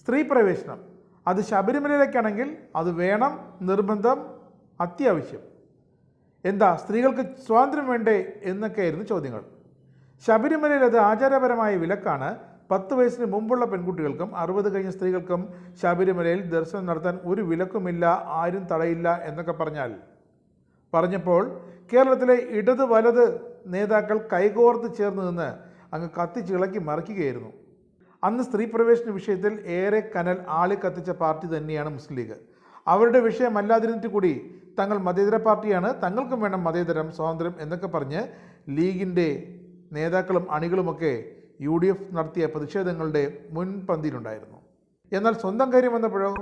സ്ത്രീ പ്രവേശനം അത് ശബരിമലയിലേക്കാണെങ്കിൽ അത് വേണം, നിർബന്ധം, അത്യാവശ്യം. എന്താ സ്ത്രീകൾക്ക് സ്വാതന്ത്ര്യം വേണ്ടേ എന്നൊക്കെയായിരുന്നു ചോദ്യങ്ങൾ. ശബരിമലയിൽ അത് ആചാരപരമായ വിലക്കാണ്. 10 വയസ്സിന് മുമ്പുള്ള പെൺകുട്ടികൾക്കും 60 കഴിഞ്ഞ സ്ത്രീകൾക്കും ശബരിമലയിൽ ദർശനം നടത്താൻ ഒരു വിലക്കുമില്ല, ആരും തടയില്ല എന്നൊക്കെ പറഞ്ഞപ്പോൾ കേരളത്തിലെ ഇടത് വലത് നേതാക്കൾ കൈകോർത്ത് ചേർന്ന് നിന്ന് അങ്ങ് കത്തിച്ചിളക്കി മറിക്കുകയായിരുന്നു. അന്ന് സ്ത്രീ പ്രവേശന വിഷയത്തിൽ ഏറെ കനൽ ആളിക്കത്തിച്ച പാർട്ടി തന്നെയാണ് മുസ്ലിം ലീഗ്. അവരുടെ വിഷയമല്ലാതിരുന്നിട്ട് കൂടി തങ്ങൾ മതേതര പാർട്ടിയാണ്, തങ്ങൾക്കും വേണം മതേതരം, സ്വാതന്ത്ര്യം എന്നൊക്കെ പറഞ്ഞ് ലീഗിൻ്റെ നേതാക്കളും അണികളുമൊക്കെ UDF നടത്തിയ പ്രതിഷേധങ്ങളുടെ മുൻപന്തിയിലുണ്ടായിരുന്നു. എന്നാൽ സ്വന്തം കാര്യം വന്നപ്പോഴോ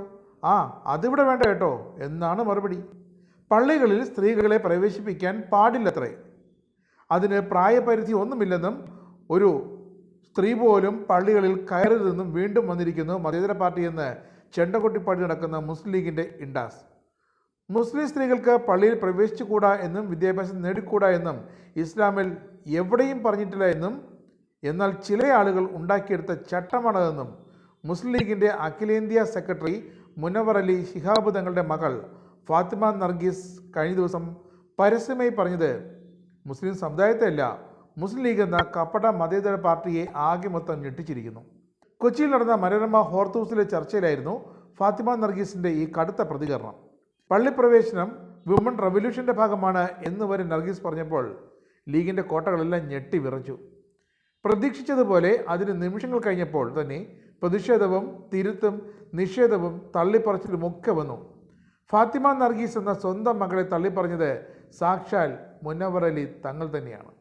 അതിവിടെ വേണ്ട കേട്ടോ എന്നാണ് മറുപടി. പള്ളികളിൽ സ്ത്രീകളെ പ്രവേശിപ്പിക്കാൻ പാടില്ലത്രേ. അതിന് പ്രായപരിധി ഒന്നുമില്ലെന്നും ഒരു സ്ത്രീ പോലും പള്ളികളിൽ കയറരുതെന്നും വീണ്ടും വന്നിരിക്കുന്നു മതേതര പാർട്ടിയെന്ന് ചെണ്ടകൊട്ടിപ്പാടി നടക്കുന്ന മുസ്ലിം ലീഗിൻ്റെ ഇൻഡാസ്. മുസ്ലിം സ്ത്രീകൾക്ക് പള്ളിയിൽ പ്രവേശിച്ചുകൂടാ എന്നും വിദ്യാഭ്യാസം നേടിക്കൂടാ എന്നും ഇസ്ലാമിൽ എവിടെയും പറഞ്ഞിട്ടില്ല എന്നും, എന്നാൽ ചില ആളുകൾ ഉണ്ടാക്കിയെടുത്ത ചട്ടമാണതെന്നും മുസ്ലിം ലീഗിൻ്റെ അഖിലേന്ത്യാ സെക്രട്ടറി മുനവർ അലി ശിഹാബ് തങ്ങളുടെ മകൾ ഫാത്തിമ നർഗീസ് കഴിഞ്ഞ ദിവസം പരസ്യമായി പറഞ്ഞത് മുസ്ലിം സമുദായത്തെയല്ല, മുസ്ലിം ലീഗ് എന്ന കപട മതേതര പാർട്ടിയെ ആകെ മൊത്തം ഞെട്ടിച്ചിരിക്കുന്നു. കൊച്ചിയിൽ നടന്ന മനോരമ ഹോർത്ത് ഹൗസിലെ ചർച്ചയിലായിരുന്നു ഫാത്തിമ നർഗീസിൻ്റെ ഈ കടുത്ത പ്രതികരണം. പള്ളിപ്രവേശനം വിമൺ റവല്യൂഷൻ്റെ ഭാഗമാണ് എന്ന് വരെ നർഗീസ് പറഞ്ഞപ്പോൾ ലീഗിൻ്റെ കോട്ടകളെല്ലാം ഞെട്ടി വിറച്ചു. പ്രതീക്ഷിച്ചതുപോലെ അതിന് നിമിഷങ്ങൾ കഴിഞ്ഞപ്പോൾ തന്നെ പ്രതിഷേധവും തിരുത്തും നിഷേധവും തള്ളിപ്പറച്ചിലുമൊക്കെ വന്നു. ഫാത്തിമ നർഗീസ് എന്ന സ്വന്തം മകളെ തള്ളിപ്പറഞ്ഞത് സാക്ഷാൽ മുനവർ അലി തങ്ങൾ തന്നെയാണ്.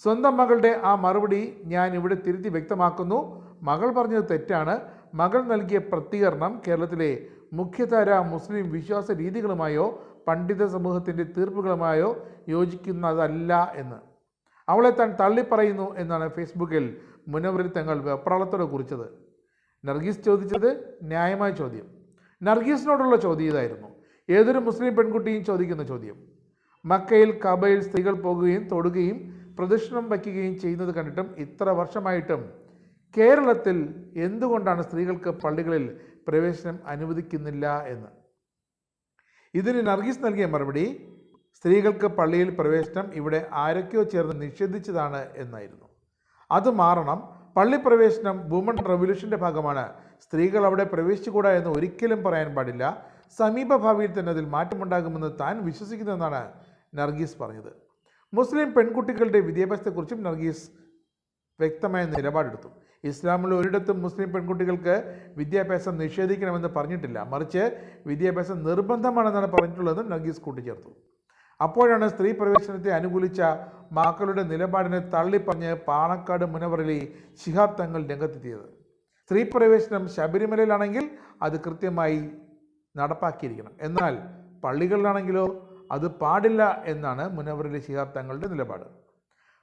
സ്വന്തം മകളുടെ ആ മറുപടി ഞാൻ ഇവിടെ തിരുത്തി വ്യക്തമാക്കുന്നു. മകൾ പറഞ്ഞത് തെറ്റാണ്. മകൾ നൽകിയ പ്രതികരണം കേരളത്തിലെ മുഖ്യധാര മുസ്ലിം വിശ്വാസ രീതികളുമായോ പണ്ഡിത സമൂഹത്തിൻ്റെ തീർപ്പുകളുമായോ യോജിക്കുന്നതല്ല എന്ന് അവളെ താൻ തള്ളിപ്പറയുന്നു എന്നാണ് ഫേസ്ബുക്കിൽ മുനവർ തങ്ങൾ വെപ്രാളത്തോടെ കുറിച്ചത്. നർഗീസ് ചോദിച്ചത് ന്യായമായ ചോദ്യം. നർഗീസിനോടുള്ള ചോദ്യം ഇതായിരുന്നു, ഏതൊരു മുസ്ലിം പെൺകുട്ടിയും ചോദിക്കുന്ന ചോദ്യം. മക്കയിൽ കബയിൽ സ്ത്രീകൾ പോകുകയും തൊടുകയും പ്രദക്ഷിണം വയ്ക്കുകയും ചെയ്യുന്നത് കണ്ടിട്ടും ഇത്ര വർഷമായിട്ടും കേരളത്തിൽ എന്തുകൊണ്ടാണ് സ്ത്രീകൾക്ക് പള്ളികളിൽ പ്രവേശനം അനുവദിക്കുന്നില്ല എന്ന്. ഇതിന് നർഗീസ് നൽകിയ മറുപടി സ്ത്രീകൾക്ക് പള്ളിയിൽ പ്രവേശനം ഇവിടെ ആരൊക്കെയോ ചേർന്ന് നിഷേധിച്ചതാണ് എന്നായിരുന്നു. അത് മാറണം. പള്ളിപ്രവേശനം വുമൺ റവല്യൂഷൻ്റെ ഭാഗമാണ്. സ്ത്രീകൾ അവിടെ പ്രവേശിച്ചുകൂടാ എന്ന് ഒരിക്കലും പറയാൻ പാടില്ല. സമീപഭാവിയിൽ തന്നെ അതിൽ മാറ്റമുണ്ടാകുമെന്ന് താൻ വിശ്വസിക്കുന്നുവെന്നാണ് നർഗീസ് പറഞ്ഞത്. മുസ്ലിം പെൺകുട്ടികളുടെ വിദ്യാഭ്യാസത്തെക്കുറിച്ചും നർഗീസ് വ്യക്തമായ നിലപാടെടുത്തു. ഇസ്ലാമിൽ ഒരിടത്തും മുസ്ലിം പെൺകുട്ടികൾക്ക് വിദ്യാഭ്യാസം നിഷേധിക്കണമെന്ന് പറഞ്ഞിട്ടില്ല, മറിച്ച് വിദ്യാഭ്യാസം നിർബന്ധമാണെന്നാണ് പറഞ്ഞിട്ടുള്ളതെന്നും നർഗീസ് കൂട്ടിച്ചേർത്തു. അപ്പോഴാണ് സ്ത്രീ പ്രവേശനത്തെ അനുകൂലിച്ച മക്കളുടെ നിലപാടിനെ തള്ളിപ്പറഞ്ഞ് പാണക്കാട് മുനവർ അലി ശിഹാബ് തങ്ങൾ രംഗത്തെത്തിയത്. സ്ത്രീ പ്രവേശനം ശബരിമലയിലാണെങ്കിൽ അത് കൃത്യമായി നടപ്പാക്കിയിരിക്കണം, എന്നാൽ പള്ളികളിലാണെങ്കിലോ അത് പാടില്ല എന്നാണ് മുനവർ അലി ശിഹാബ് തങ്ങളുടെ നിലപാട്.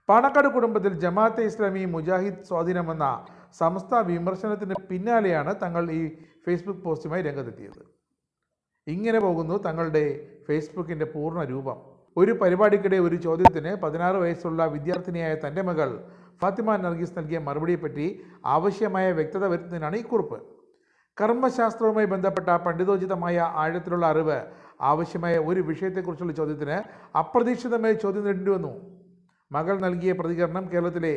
പാണക്കാട് കുടുംബത്തിൽ ജമാഅത്തെ ഇസ്ലാമി മുജാഹിദ് സ്വാധീനമെന്ന സമസ്ത വിമർശനത്തിന് പിന്നാലെയാണ് തങ്ങൾ ഈ ഫേസ്ബുക്ക് പോസ്റ്റുമായി രംഗത്തെത്തിയത്. ഇങ്ങനെ പോകുന്നു തങ്ങളുടെ ഫേസ്ബുക്കിൻ്റെ പൂർണ്ണ രൂപം. ഒരു പരിപാടിക്കിടെ ഒരു ചോദ്യത്തിന് 16 വയസ്സുള്ള വിദ്യാർത്ഥിനിയായ തൻ്റെ മകൾ ഫാത്തിമ നർഗീസ് നൽകിയ മറുപടിയെപ്പറ്റി ആവശ്യമായ വ്യക്തത വരുത്തുന്നതിനാണ് ഈ കുറിപ്പ്. കർമ്മശാസ്ത്രവുമായി ബന്ധപ്പെട്ട പണ്ഡിതോചിതമായ ആഴത്തിലുള്ള അറിവ് ആവശ്യമായ ഒരു വിഷയത്തെക്കുറിച്ചുള്ള ചോദ്യത്തിന് അപ്രതീക്ഷിതമായി ചോദ്യം നേടേണ്ടി വന്നു. മകൾ നൽകിയ പ്രതികരണം കേരളത്തിലെ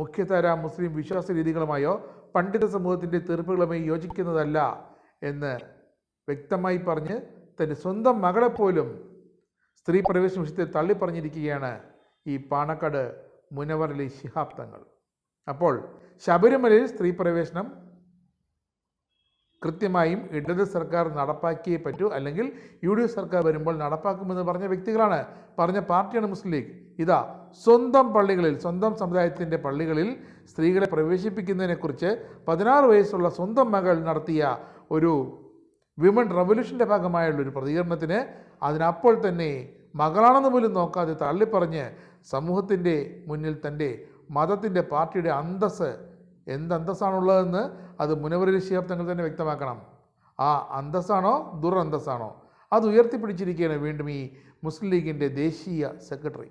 മുഖ്യധാര മുസ്ലിം വിശ്വാസ രീതികളുമായോ പണ്ഡിത സമൂഹത്തിൻ്റെ തീർപ്പുകളുമായി യോജിക്കുന്നതല്ല എന്ന് വ്യക്തമായി പറഞ്ഞ് തൻ്റെ സ്വന്തം മകളെപ്പോലും സ്ത്രീ പ്രവേശന വിഷയത്തെ തള്ളിപ്പറഞ്ഞിരിക്കുകയാണ് ഈ പാണക്കാട് മുനവർ അലി ശിഹാബ് തങ്ങൾ. അപ്പോൾ ശബരിമലയിൽ സ്ത്രീ പ്രവേശനം കൃത്യമായും ഇടത് സർക്കാർ നടപ്പാക്കിയേ പറ്റൂ, അല്ലെങ്കിൽ UDF സർക്കാർ വരുമ്പോൾ നടപ്പാക്കുമെന്ന് പറഞ്ഞ വ്യക്തികളാണ്, പറഞ്ഞ പാർട്ടിയാണ് മുസ്ലിം ലീഗ്. ഇതാ സ്വന്തം പള്ളികളിൽ, സ്വന്തം സമുദായത്തിൻ്റെ പള്ളികളിൽ സ്ത്രീകളെ പ്രവേശിപ്പിക്കുന്നതിനെക്കുറിച്ച് 16 വയസ്സുള്ള സ്വന്തം മകൾ നടത്തിയ ഒരു വിമൺ റവല്യൂഷൻ്റെ ഭാഗമായുള്ളൊരു പ്രതികരണത്തിന് അതിനപ്പോൾ തന്നെ മകളാണെന്ന് പോലും നോക്കാതെ തള്ളിപ്പറഞ്ഞ് സമൂഹത്തിൻ്റെ മുന്നിൽ തൻ്റെ മതത്തിൻ്റെ പാർട്ടിയുടെ അന്തസ്സ് എന്തന്തസ്സാണുള്ളതെന്ന് അത് മുനവർ അലി ശിഹാബ് തങ്ങൾ തന്നെ വ്യക്തമാക്കണം. ആ അന്തസ്സാണോ ദുരന്തസ്സാണോ അത് ഉയർത്തിപ്പിടിച്ചിരിക്കുകയാണ് വീണ്ടും ഈ മുസ്ലിം ലീഗിൻ്റെ ദേശീയ സെക്രട്ടറി.